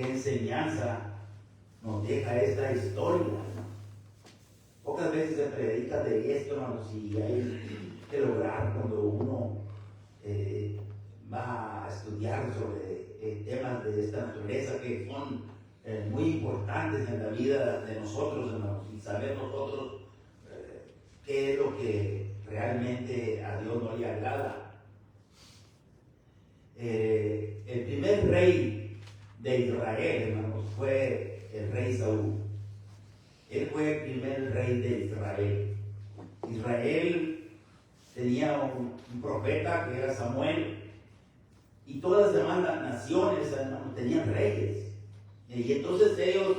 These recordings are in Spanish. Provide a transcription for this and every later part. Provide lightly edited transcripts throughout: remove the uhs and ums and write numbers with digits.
qué enseñanza nos deja esta historia. Pocas veces se predica de esto, hermanos, y hay que lograr cuando uno va a estudiar sobre temas de esta naturaleza que son muy importantes en la vida de nosotros, hermanos, y saber nosotros qué es lo que realmente a Dios no le agrada. El primer rey de Israel, hermanos, fue el rey Saúl. Él fue el primer rey de Israel. Israel tenía un profeta que era Samuel, y todas las demás naciones, hermanos, tenían reyes. Y entonces ellos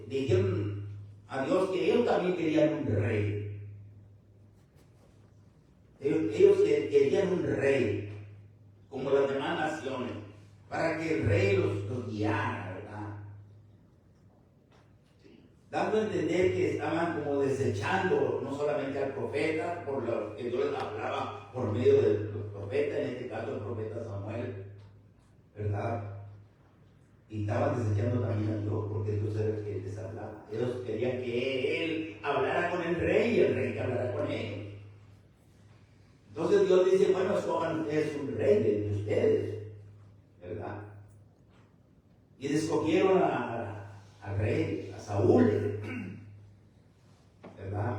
dijeron a Dios que ellos también querían un rey. Ellos querían un rey, como las demás naciones, para que el rey los guiara, ¿verdad? Dando a entender que estaban como desechando no solamente al profeta, por lo que Dios les hablaba por medio del profeta, en este caso el profeta Samuel, ¿verdad? Y estaban desechando también a Dios, porque Dios era el que les hablaba. Ellos querían que Él hablara con el rey y el rey que hablara con ellos. Entonces Dios dice, bueno, escojan ustedes un rey de ustedes, ¿verdad? Y escogieron al rey, a Saúl, ¿verdad?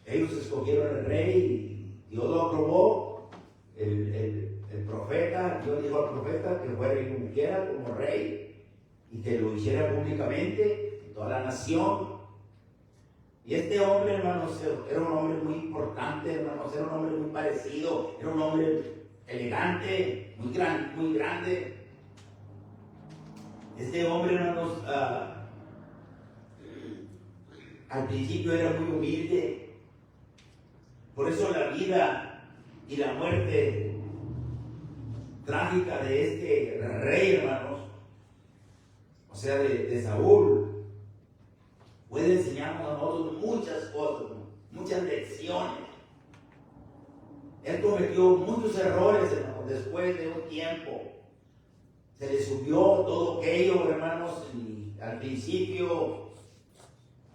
Ellos escogieron al rey y Dios lo aprobó. El profeta, Dios dijo al profeta que fuera y ungiera como rey y que lo hiciera públicamente en toda la nación. Y este hombre, hermanos, era un hombre muy importante, hermanos, era un hombre muy parecido, era un hombre elegante, muy grande. Este hombre, hermanos, al principio era muy humilde. Por eso la vida y la muerte trágica de este rey, hermanos, o sea, de Saúl, puede enseñarnos a nosotros muchas cosas, muchas lecciones. Él cometió muchos errores, hermanos, después de un tiempo. Se le subió todo aquello, hermanos, y al principio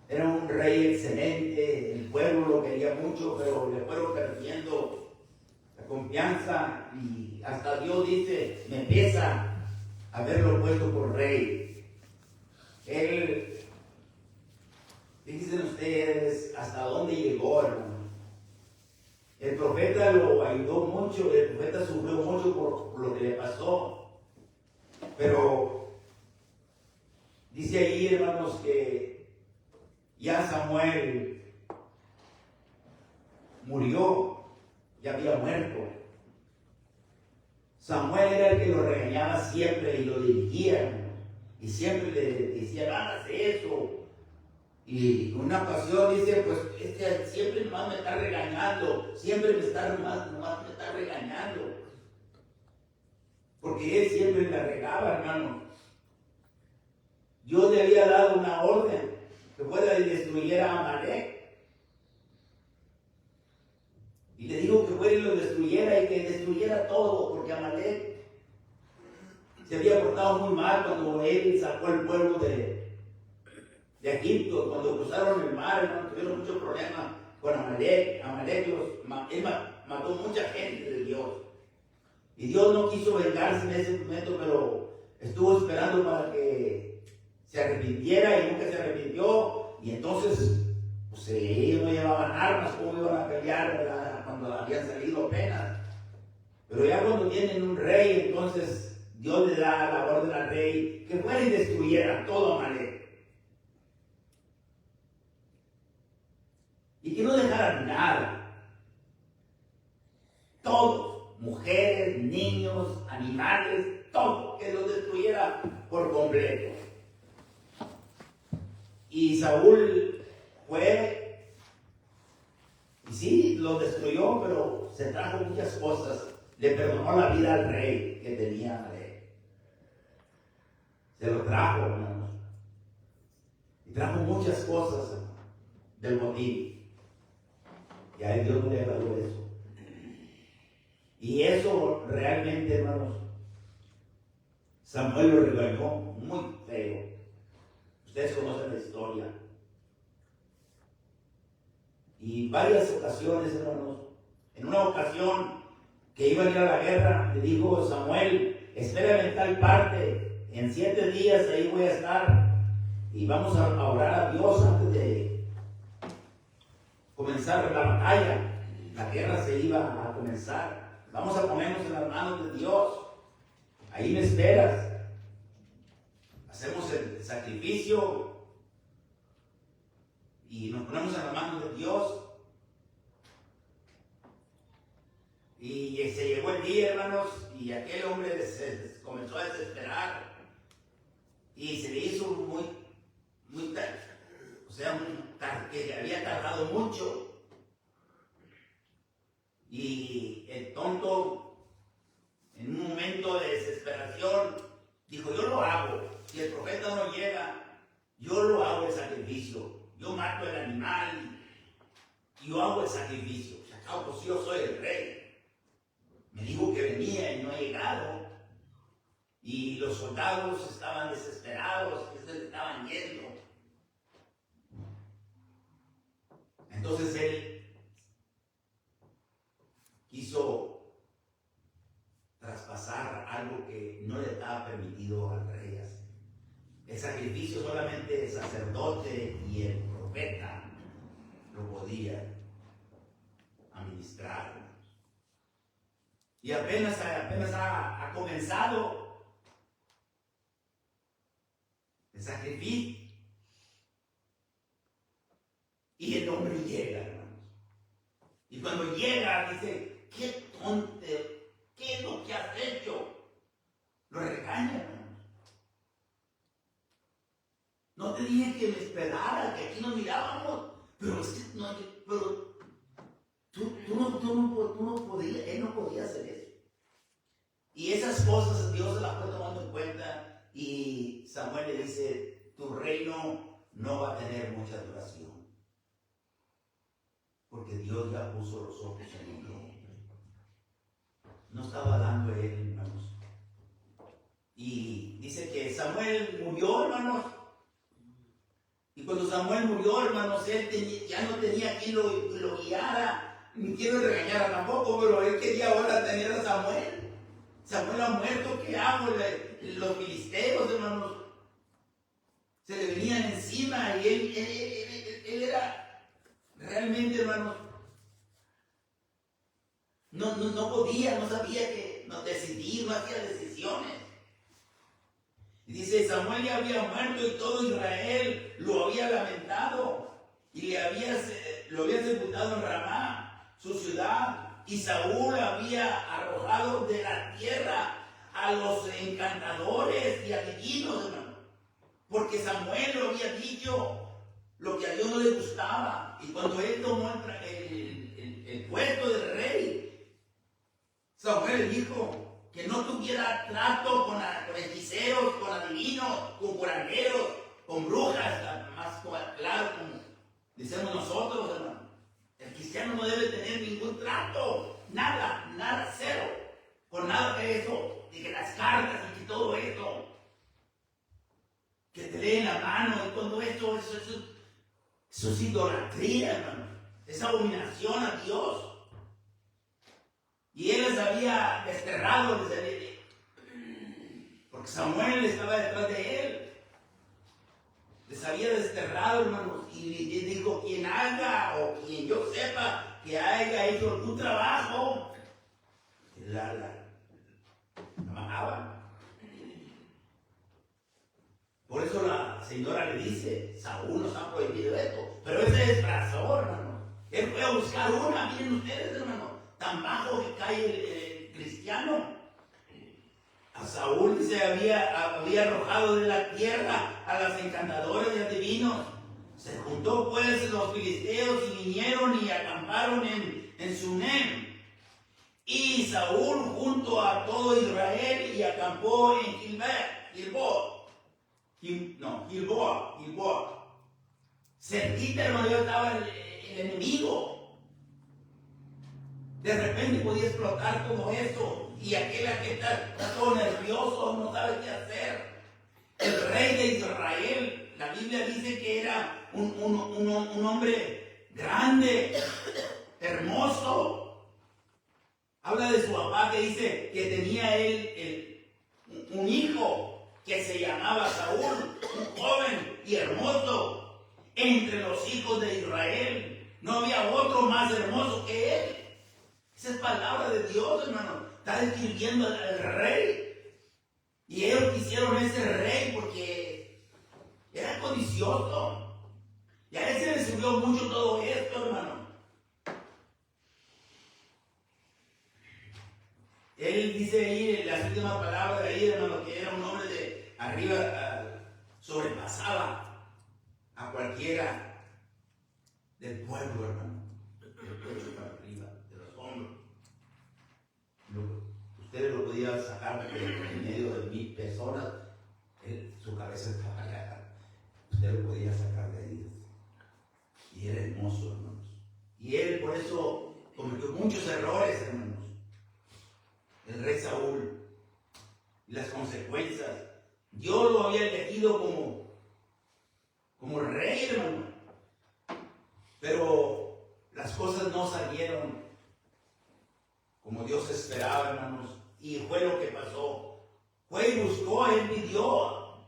era un rey excelente, el pueblo lo quería mucho, pero le fueron perdiendo la confianza y hasta Dios dice, me pesa haberlo puesto por rey. Él, fíjense ustedes hasta dónde llegó, hermano. El profeta lo ayudó mucho, el profeta sufrió mucho por lo que le pasó. Pero dice ahí, hermanos, que ya Samuel murió, ya había muerto. Samuel era el que lo regañaba siempre y lo dirigía, hermanos, y siempre le decía, hágase eso. Y una ocasión dice, pues siempre nomás me está regañando, siempre nomás me está regañando. Porque él siempre la regaba, hermano. Dios le había dado una orden que fuera y destruyera a Amalek. Y le dijo que fuera y lo destruyera y que destruyera todo, porque Amalek se había portado muy mal cuando él sacó al pueblo de Egipto, cuando cruzaron el mar, hermano, tuvieron muchos problemas con Amalek. Él mató mucha gente de Dios. Y Dios no quiso vengarse en ese momento, pero estuvo esperando para que se arrepintiera y nunca se arrepintió. Y entonces, pues ellos no llevaban armas, ¿cómo iban a pelear, verdad? Cuando habían salido apenas? Pero ya cuando tienen un rey, entonces Dios le da la orden al rey que fuera y destruyera todo Amalek. Y que no dejaran nada. Todos. Mujeres, niños, animales, todo, que los destruyera por completo. Y Saúl fue, y sí, lo destruyó, pero se trajo muchas cosas. Le perdonó la vida al rey que tenía Amalek. Se lo trajo, hermanos. Y trajo muchas cosas del botín. Y a él Dios no le agradó eso. Y eso realmente, hermanos, Samuel lo regañó muy feo. Ustedes conocen la historia. Y varias ocasiones, hermanos. En una ocasión que iba a ir a la guerra, le dijo Samuel: espérame en tal parte, en 7 días ahí voy a estar. Y vamos a orar a Dios antes de comenzar la batalla. La guerra se iba a comenzar. Vamos a ponernos en las manos de Dios. Ahí me esperas. Hacemos el sacrificio y nos ponemos en las manos de Dios. Y se llegó el día, hermanos, y aquel hombre se comenzó a desesperar. Y se le hizo muy tarde. O sea, que había tardado mucho. Y el tonto, en un momento de desesperación, dijo: yo lo hago. Si el profeta no llega, yo lo hago el sacrificio. Yo mato el animal y yo hago el sacrificio. O sea, pues yo soy el rey. Me dijo que venía y no ha llegado. Y los soldados estaban desesperados, que se estaban yendo. Entonces él quiso traspasar algo que no le estaba permitido al rey hacer. El sacrificio solamente el sacerdote y el profeta lo podían administrar. Y apenas ha comenzado el sacrificio. Y el hombre llega, hermanos. Y cuando llega, dice: qué tonto, ¿qué es lo que has hecho? Lo regaña, hermanos. No te dije que me esperara, que aquí nos mirábamos. Pero es que no, pero tú no podías, él no podía hacer eso. Y esas cosas Dios se las fue tomando en cuenta. Y Samuel le dice: tu reino no va a tener mucha duración. Porque Dios ya puso los ojos en otro hombre. No estaba dando él, hermanos. Y dice que Samuel murió, hermanos. Y cuando Samuel murió, hermanos, él ya no tenía quien lo guiara, ni quien lo regañara tampoco, pero él quería ahora tener a Samuel. Samuel ha muerto, ¿qué hago? Los filisteos, hermanos, se le venían encima y él era realmente, hermanos, no podía, no sabía que no decidir, no hacía decisiones. Y dice: Samuel ya había muerto y todo Israel lo había lamentado y lo había sepultado en Ramá, su ciudad. Y Saúl había arrojado de la tierra a los encantadores y adivinos, hermano. Porque Samuel lo había dicho, lo que a Dios no le gustaba. Y cuando él tomó el puesto de rey, Samuel le dijo que no tuviera trato con hechiceros, con adivinos, con curanderos, con brujas, más claro, como decimos nosotros, hermano. El cristiano no debe tener ningún trato, nada, cero, con nada de eso, de que las cartas y que todo eso, que te leen la mano y todo esto, eso es idolatría, hermano, es abominación a Dios. Y él les había desterrado, porque Samuel estaba detrás de él. Les había desterrado, hermanos, y les dijo: quien haga o quien yo sepa que haya hecho algún trabajo, la mataba. Por eso la señora le dice: Saúl nos ha prohibido esto, pero él se disfrazó, hermano. Él fue a buscar una, miren ustedes, hermano, tan bajo que cae el cristiano. A Saúl se había arrojado de la tierra a las encantadoras y adivinos. Se juntó pues los filisteos y vinieron y acamparon en Sunem. Y Saúl junto a todo Israel y acampó en Gilboa. Cerquita, hermano, ya estaba el enemigo. De repente podía explotar todo esto y aquel que está todo nervioso, no sabe qué hacer. El rey de Israel, la Biblia dice que era un hombre grande, hermoso. Habla de su papá, que dice que tenía él un hijo que se llamaba Saúl, un joven y hermoso entre los hijos de Israel. No había otro más hermoso que él. Esa es palabra de Dios, hermano. Está describiendo al rey. Y ellos quisieron ese rey porque era codicioso. Y a él se le subió mucho todo esto, hermano. Él dice ahí, en las últimas palabras de ahí, hermano, que era un hombre de arriba, sobrepasaba a cualquiera del pueblo, hermano. Del pecho para arriba, de los hombros. Ustedes lo podían sacar en medio de 1000 personas, su cabeza estaba allá. Usted lo podía sacar de ahí. Y era hermoso, hermanos. Y él por eso cometió muchos errores, hermanos. El rey Saúl. Y las consecuencias. Dios lo había elegido como rey, hermano. Pero las cosas no salieron como Dios esperaba, hermanos. Y fue lo que pasó. Fue y buscó, él pidió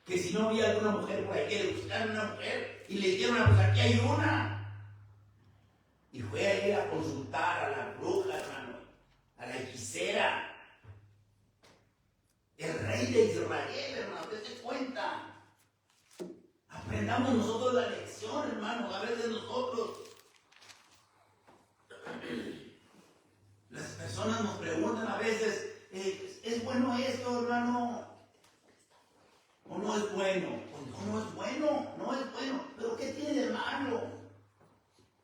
que si no había alguna mujer por ahí, que le buscaran una mujer. Y le dijeron, pues aquí hay una. Y fue a ir a consultar a la bruja, hermano, a la hechicera. El rey de Israel, hermano, dése cuenta. Aprendamos nosotros la lección, hermano. A veces nosotros, las personas nos preguntan a veces, ¿es bueno esto, hermano? ¿O no es bueno? Pues no es bueno, no es bueno. ¿Pero qué tiene de malo?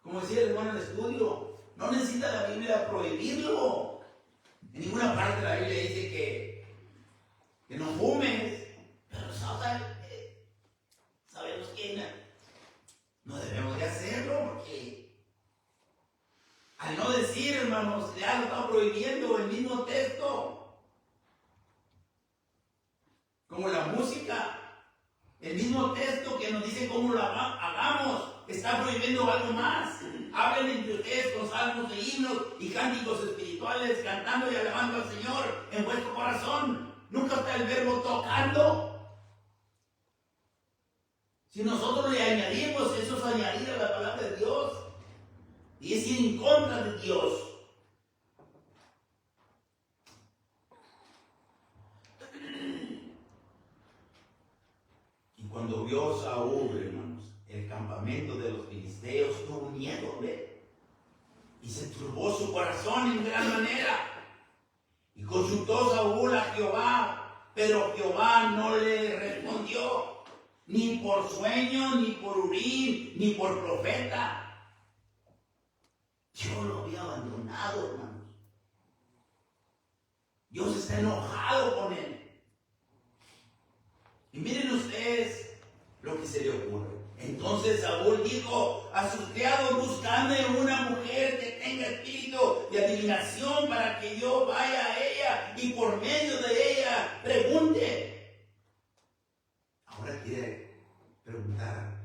Como decía el hermano en el estudio, no necesita la Biblia prohibirlo. En ninguna parte de la Biblia dice que no fumes. Pero sabemos que no debemos de hacerlo, porque al no decir, hermanos, ya lo está prohibiendo el mismo texto. Como la música, el mismo texto que nos dice cómo lo hagamos, está prohibiendo algo más. Hablen entre ustedes con salmos e himnos y cánticos espirituales, cantando y alabando al Señor en vuestro corazón. Nunca está el verbo tocando. Si nosotros le añadimos, eso es añadir a la palabra de Dios. Y es ir en contra de Dios. Y cuando vio Saúl, hermanos, el campamento de los filisteos, tuvo miedo, ¿ve? Y se turbó su corazón en gran manera. Y consultó Saúl a Jehová, pero Jehová no le respondió, ni por sueño, ni por Urim, ni por profeta. Dios lo había abandonado, hermanos. Dios está enojado con él. Y miren ustedes lo que se le ocurre. Entonces Saúl dijo a sus criados, buscadme una mujer que tenga espíritu de adivinación para que yo vaya a ella y por medio de ella pregunte. Ahora quiere preguntar.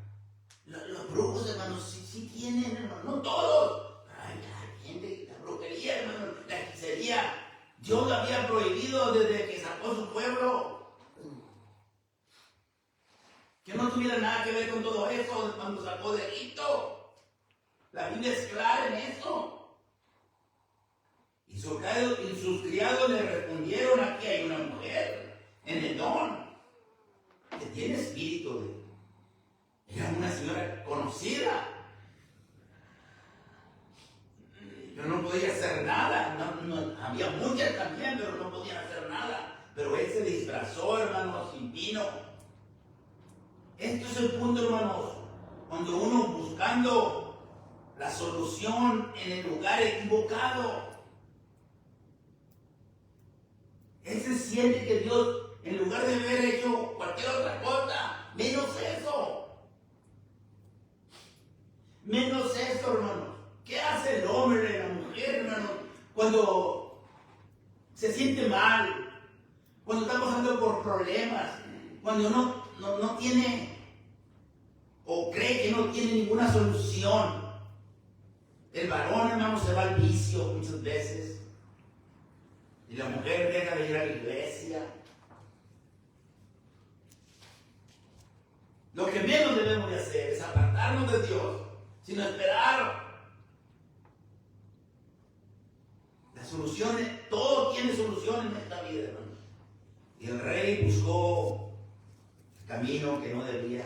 Los brujos, hermanos, sí tienen, hermanos, no todos. Ay, la gente, la brujería, hermanos, la hechicería, Dios la había prohibido desde que sacó su pueblo. Que no tuviera nada que ver con todo eso cuando sacó de Egipto. La Biblia es clara en eso. Y sus criados le respondieron, aquí hay una mujer en Edom que tiene espíritu de... Era una señora conocida. Pero no podía hacer nada. Había muchas también, pero no podían hacer nada. Pero él se disfrazó, hermanos, sin vino. Esto es el punto, hermanos, cuando uno buscando la solución en el lugar equivocado. Él se siente que Dios, en lugar de haber hecho cualquier otra cosa, menos eso. Menos eso, hermanos. ¿Qué hace el hombre y la mujer, hermanos, cuando se siente mal, cuando está pasando por problemas, cuando no tiene o cree que no tiene ninguna solución. El varón, hermano, se va al vicio muchas veces y la mujer deja de ir a la iglesia. Lo que menos debemos de hacer es apartarnos de Dios, sino esperar. Las soluciones, todo tiene solución en esta vida, hermano. Y el rey buscó el camino que no debía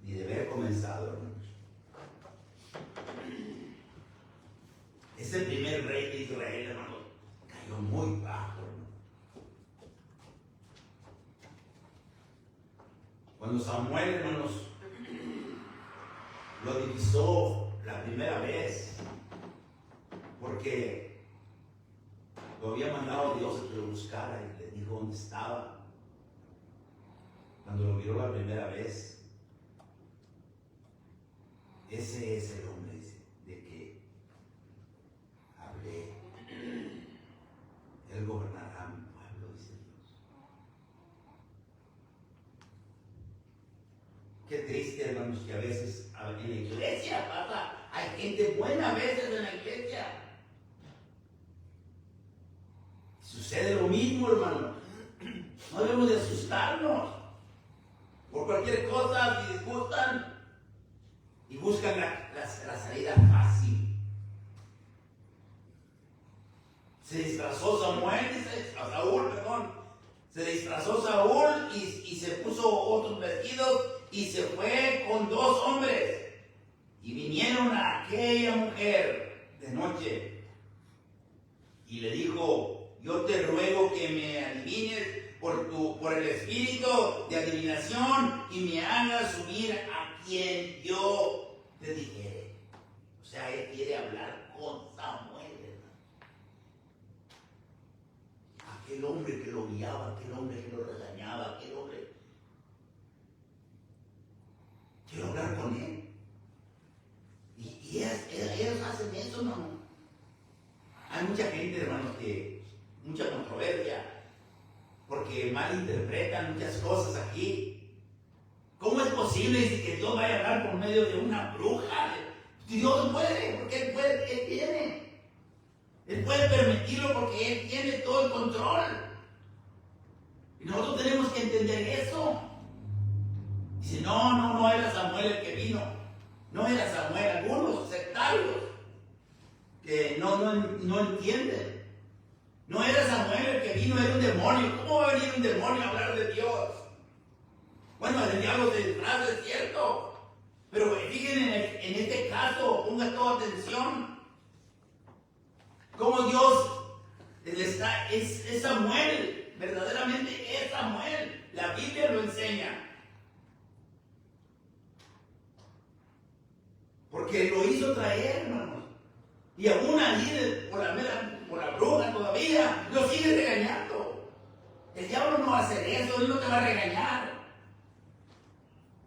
ni de haber comenzado, hermanos. Ese primer rey de Israel, hermano, cayó muy bajo, hermano. Cuando Samuel, hermanos, lo divisó la primera vez, porque lo había mandado Dios a que lo buscara y le dijo dónde estaba. Cuando lo miró la primera vez, ese es el hombre, dice, de que hablé. Él gobernará mi pueblo, dice Dios. Qué triste, hermanos, que a veces en la iglesia pasa, hay gente buena a veces en la iglesia. Sucede lo mismo, hermano. No debemos de asustarnos. Por cualquier cosa, si disgustan y buscan la salida fácil. Se disfrazó Saúl, se disfrazó Saúl y se puso otros vestidos y se fue con 2 hombres. Y vinieron a aquella mujer de noche y le dijo: yo te ruego que me adivines por el espíritu de adivinación y me hagas subir a quien yo te dijere. O sea, él quiere hablar con Samuel, ¿verdad? Aquel hombre que lo guiaba, aquel hombre que lo regañaba, aquel hombre. Quiero hablar con él. Y ellos hacen eso, ¿no? Hay mucha gente, hermanos, que mucha controversia, porque malinterpretan muchas cosas aquí. ¿Cómo es posible que Dios vaya a hablar por medio de una bruja? Dios puede, porque Él tiene. Él puede permitirlo porque Él tiene todo el control. Y nosotros tenemos que entender eso. Dice, no era Samuel el que vino. No era Samuel, algunos sectarios que no entienden. No era Samuel el que vino, era un demonio. ¿Cómo va a venir un demonio a hablar de Dios? Bueno, el diablo se disfraza, es cierto. Pero fíjense en este caso, pongan toda atención. Cómo Dios es Samuel, verdaderamente es Samuel. La Biblia lo enseña. Porque lo hizo traer, hermanos. Y aún ahí, por la bruja todavía, lo sigue regañando. El diablo no va a hacer eso, él no te va a regañar.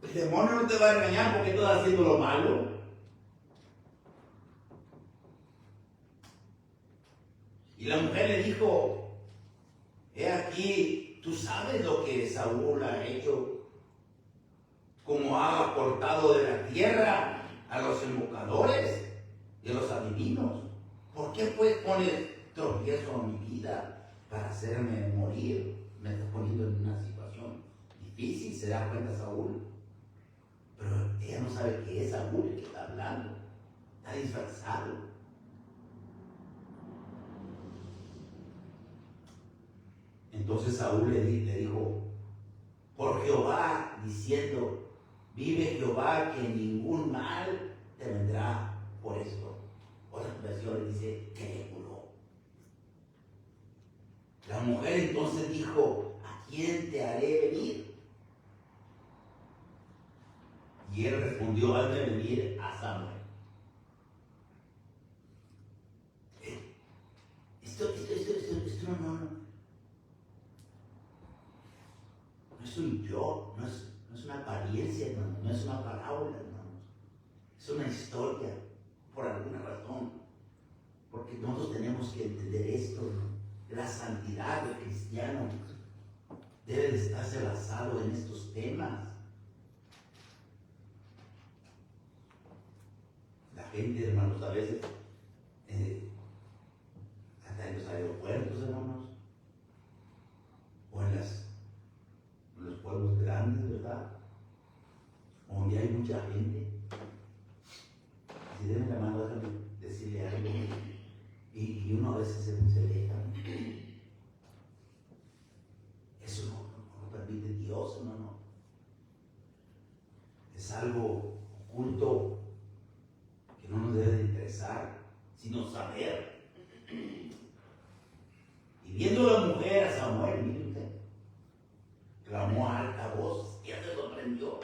El demonio no te va a regañar porque tú estás haciendo lo malo. Y la mujer le dijo: he aquí, tú sabes lo que Saúl ha hecho, como ha cortado de la tierra a los invocadores y a los adivinos. ¿Por qué pues pones tropiezo en mi vida para hacerme morir? Me estás poniendo en una situación difícil, se da cuenta Saúl. Pero ella no sabe que es Saúl el que está hablando. Está disfrazado. Entonces Saúl le dijo: por Jehová, diciendo, vive Jehová, que ningún mal te vendrá por esto. Otras versiones dice que le curó. La mujer entonces dijo: ¿a quién te haré venir? Y él respondió: hazme venir a Samuel. Esto no es un yo, no es una apariencia, hermano, no es una parábola, hermanos. Es una historia, por alguna razón. Porque nosotros tenemos que entender esto, ¿no? La santidad del cristiano debe de estarse basado en estos temas. La gente, hermanos, a veces, hasta en los aeropuertos, hermanos, o en los pueblos grandes, ¿verdad? Donde hay mucha gente. Si denme la mano, déjame decirle algo. Y uno a veces se deja. Eso no lo permite Dios, hermano. Es algo oculto que no nos debe de interesar, sino saber. Y viendo la mujer a Samuel, miren usted, clamó a alta voz, y se sorprendió.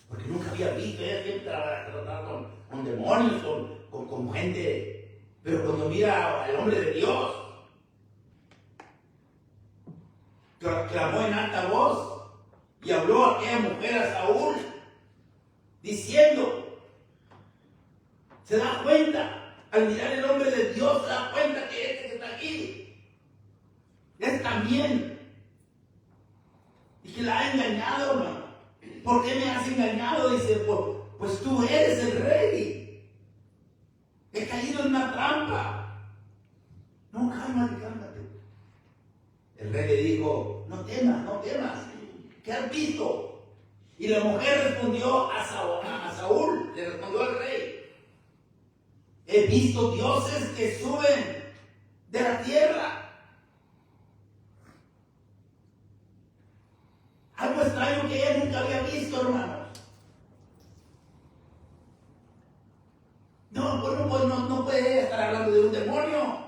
Porque nunca había visto, ella siempre trataba con demonios, con gente. Pero cuando mira al hombre de Dios, clamó en alta voz y habló a aquella mujer, a Saúl, diciendo, se da cuenta, al mirar el hombre de Dios, se da cuenta que este que está aquí es también, y que la ha engañado, hermano. ¿Por qué me has engañado? Dice, pues tú eres el rey. He caído en una trampa. No, cálmate. El rey le dijo, no temas. ¿Qué has visto? Y la mujer respondió a Saúl, le respondió al rey, he visto dioses que suben de la tierra. Algo extraño que ella nunca había visto, hermanos. No puede estar hablando de un demonio.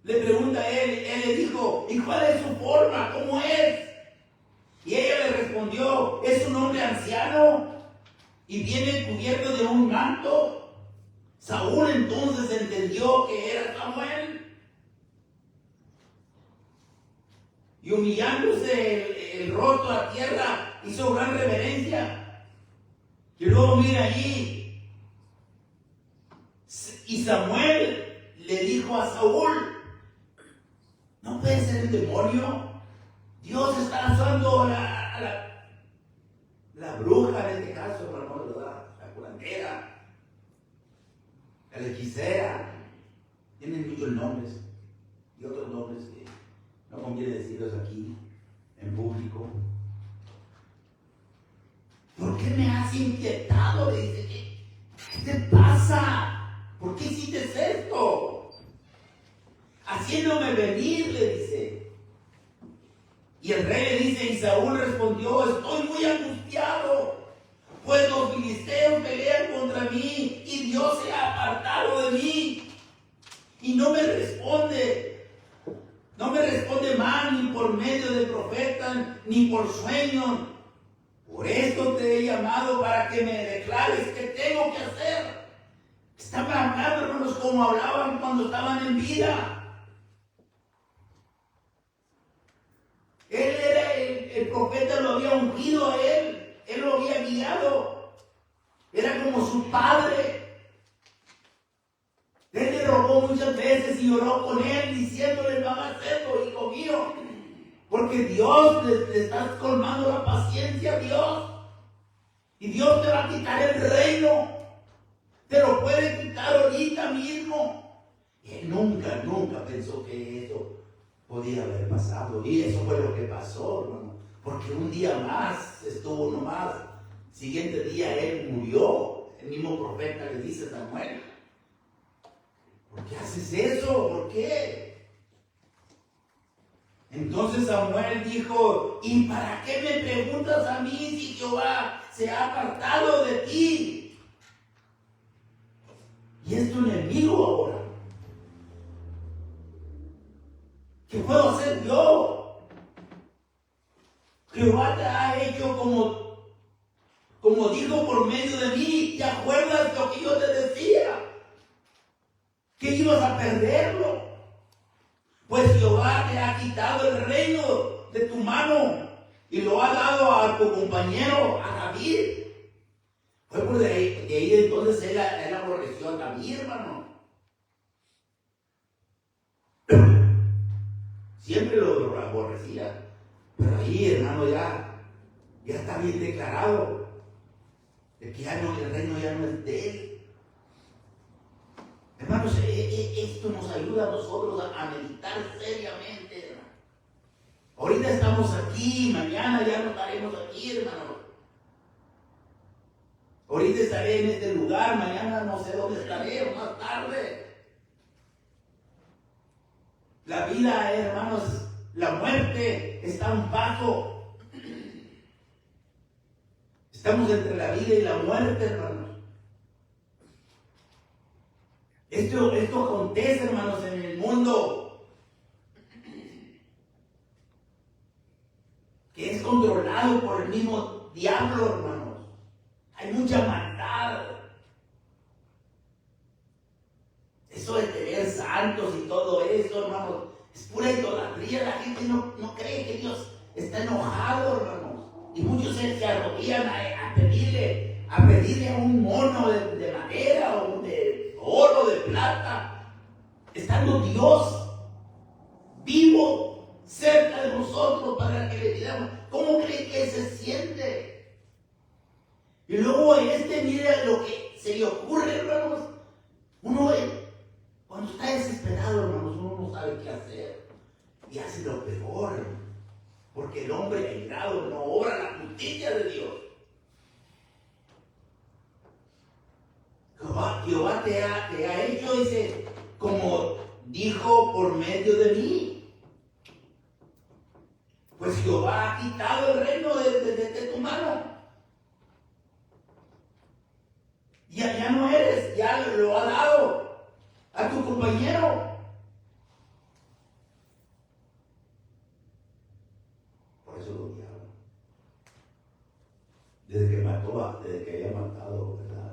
Le pregunta a él le dijo, ¿y cuál es su forma? ¿Cómo es? Y ella le respondió, es un hombre anciano y viene cubierto de un manto. Saúl entonces entendió que era Samuel. Y humillándose el rostro a tierra, hizo gran reverencia. Y luego mira allí, y Samuel le dijo a Saúl, no puede ser el demonio. Dios está usando a la bruja en este caso, hermano, ¿verdad? La curandera, la hechicera. Tienen muchos nombres y otros nombres que no conviene decirlos aquí en público. ¿Por qué me has inquietado? Le dice, ¿qué te pasa? ¿Por qué hiciste esto? Haciéndome venir, le dice. Y el rey le dice, y Saúl respondió, estoy muy angustiado, pues los filisteos pelean contra mí, y Dios se ha apartado de mí, y no me responde mal, ni por medio de profeta, ni por sueño. Por esto te he llamado para que me declares qué tengo que hacer. Estaban hablando, hermanos, como hablaban cuando estaban en vida. Él era el profeta, lo había ungido a él lo había guiado. Era como su padre. Él le rogó muchas veces y oró con él, diciéndole, no hagas esto, hijo mío. Porque Dios le está colmando la paciencia a Dios. Y Dios te va a quitar el reino. Te lo puede quitar ahorita mismo. Y él nunca pensó que eso podía haber pasado. Y eso fue lo que pasó, hermano. Porque un día más estuvo nomás. Siguiente día él murió. El mismo profeta le dice a Samuel, ¿por qué haces eso? ¿Por qué? Entonces Samuel dijo, ¿y para qué me preguntas a mí si Jehová se ha apartado de ti? Y es tu enemigo ahora. ¿Qué puedo hacer yo? Jehová te ha hecho como dijo por medio de mí. ¿Te acuerdas lo que yo te decía? Que ibas a perderlo. Pues Jehová te ha quitado el reino de tu mano y lo ha dado a tu compañero, a David. Fue por de ahí entonces él oró aborreció a David, hermano. Siempre lo aborrecía. Pero ahí, hermano, ya está bien declarado. De que ya no, el reino ya no es de él. Hermanos, esto nos ayuda a nosotros a meditar seriamente, hermano. Ahorita estamos aquí, mañana ya no estaremos aquí, hermano. Ahorita estaré en este lugar, mañana no sé dónde estaré, o más tarde. La vida, hermanos, la muerte está a un paso. Estamos entre la vida y la muerte, hermanos. Esto acontece, hermanos, en el mundo, que es controlado por el mismo diablo, hermanos. Hay mucha maldad. Eso de tener santos y todo eso, hermanos, es pura idolatría. La gente no cree que Dios está enojado, hermanos. Y muchos se arrodillan a pedirle a un mono de madera o de oro, de plata, estando Dios vivo cerca de nosotros para que le pidamos. ¿Cómo cree que se siente? Y luego mire lo que se le ocurre, hermanos. Uno cuando está desesperado, hermanos, uno no sabe qué hacer. Y hace lo peor, hermanos. Porque el hombre airado no obra la justicia de Dios. Jehová te ha hecho, dice, como dijo por medio de mí. Pues Jehová ha quitado el reino de tu mano. Ya no eres, ya lo ha dado a tu compañero. Por eso lo odiaba. Desde que había matado, ¿verdad?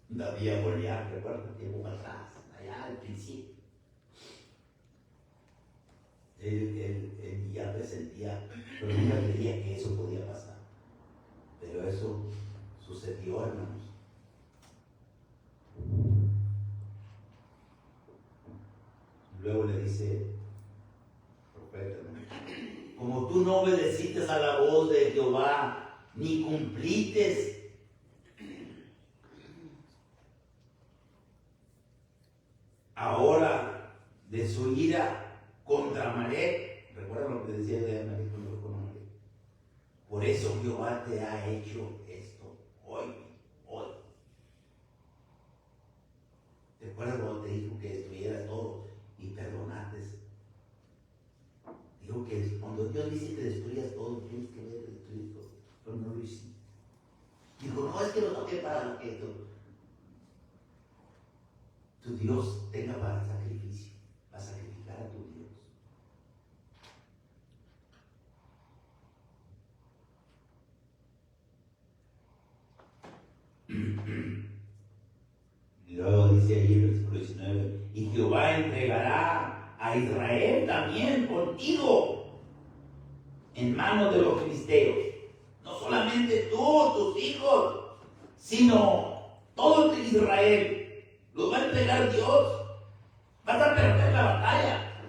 David a Goliat, recuerda, tiempo atrás, allá al principio. Él ya presentía, pero nunca creía que eso podía pasar. Pero eso sucedió, hermanos. Luego le dice, profeta, como tú no obedeciste a la voz de Jehová, ni cumplites ahora de su ira contra Amalek. ¿Recuerdan lo que decía de Amalek con Amalek? Por eso Jehová te ha hecho esto hoy. ¿Te acuerdas cuando te dijo que destruyera todo y perdonaste? Dijo que cuando Dios dice que destruyas todo, tienes que ver destruir todo. Pero no lo hiciste. Dijo, no, es que lo toqué para que tu Dios tenga para sacrificio. Va a sacrificar a tu Dios. Y luego dice ahí en el versículo 19, y Jehová entregará a Israel también contigo en manos de los filisteos. No solamente tú, tus hijos, sino todo el Israel. Los va a entregar Dios. Vas a perder la batalla.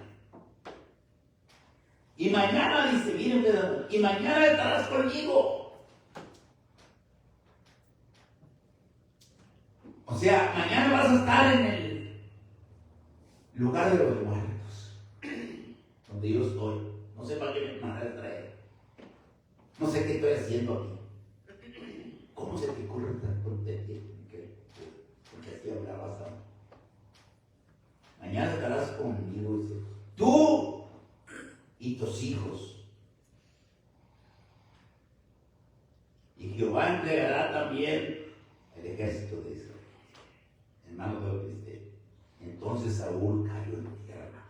Y mañana, dice, miren, y mañana estarás conmigo. O sea, mañana vas a estar en el lugar de los muertos, donde yo estoy. No sé para qué me mandaste a traer. No sé qué estoy haciendo aquí. ¿Cómo se te ocurre tanto de porque así hablabas ahora? Mañana estarás conmigo, dice, tú y tus hijos. Y Jehová entregará también el ejército de Israel en manos de los filisteos. Entonces Saúl cayó en tierra.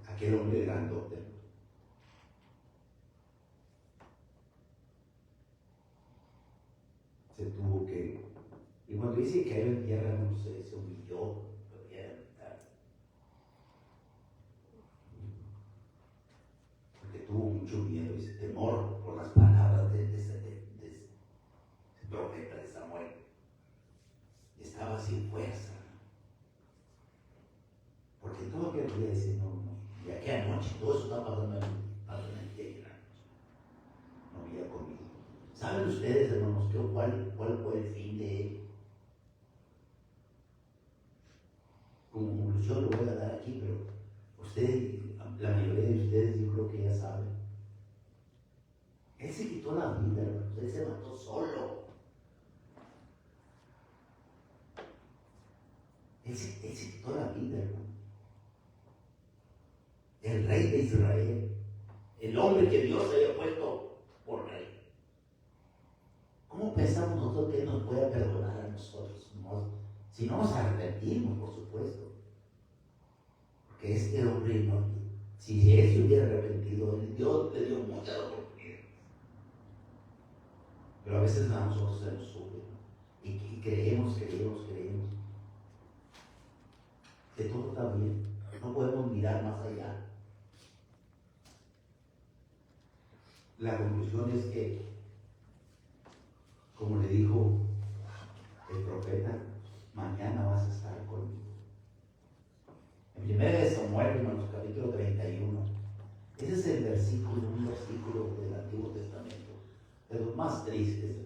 Aquel hombre grandote. Se tuvo que. Y cuando dice que cayó en tierra, no sé, se humilló. Porque tuvo mucho miedo, dice, temor por las palabras de Samuel. Estaba sin fuerza. Porque todo lo que podía decir, de aquí a noche, todo eso está pasando en el día, no había comido. ¿Saben ustedes, hermanos, cuál fue el fin de él? Como conclusión lo voy a dar aquí, pero ustedes, la mayoría de ustedes, yo creo que ya saben. Él se quitó la vida, hermanos, él se mató solo. Él se quitó la vida, hermano. El rey de Israel, el hombre que Dios había puesto por rey. ¿Cómo pensamos nosotros que Él nos pueda perdonar a nosotros? Si no nos arrepentimos, por supuesto. Porque este hombre, si él se hubiera arrepentido, Dios le dio muchas oportunidades. Pero a veces a nosotros se nos sube. Y creemos. Que todo está bien. No podemos mirar más allá. La conclusión es que, como le dijo el profeta, mañana vas a estar conmigo. En 1 Samuel, hermanos, capítulo 31, ese es un versículo del Antiguo Testamento, de los más tristes.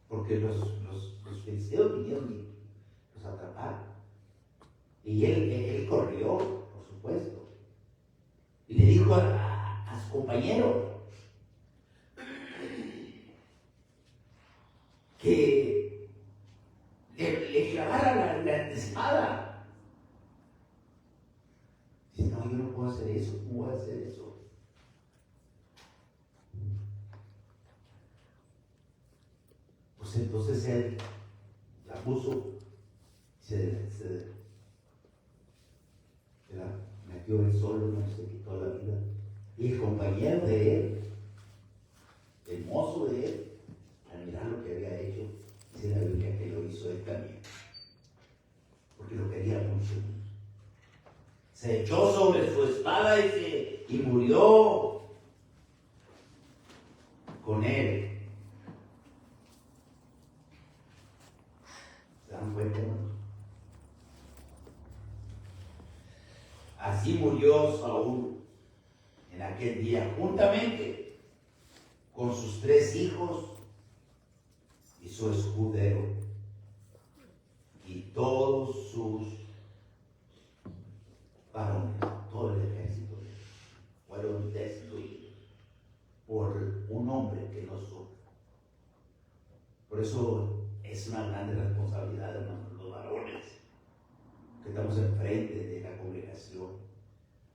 Porque los filisteos vinieron y los atraparon. Y él corrió, por supuesto. Y le dijo a su compañero que le clavara la espada. Dice, no, yo no puedo hacer eso. ¿Cómo voy a hacer eso? Pues entonces él la puso, se la metió él solo, no se quitó la vida. Y el compañero de él, el mozo de él, al mirar lo que había hecho, dice la Biblia que lo hizo él también. Porque lo quería mucho. Se echó sobre su espada y murió con él. ¿Se dan cuenta, hermanos? Así murió Saúl en aquel día, juntamente con sus 3 hijos y su escudero y todos sus varones, todo el ejército fueron destruidos por un hombre que no supo. Por eso es una grande responsabilidad, hermanos, los varones que estamos enfrente de la congregación.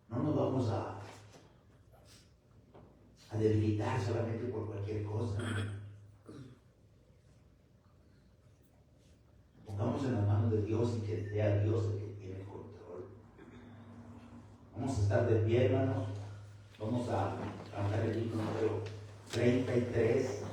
No nos vamos a debilitar solamente por cualquier cosa. Pongamos en las manos de Dios y que sea Dios el que tiene el control. Vamos a estar de pie, hermanos. Vamos a cantar el himno número 33.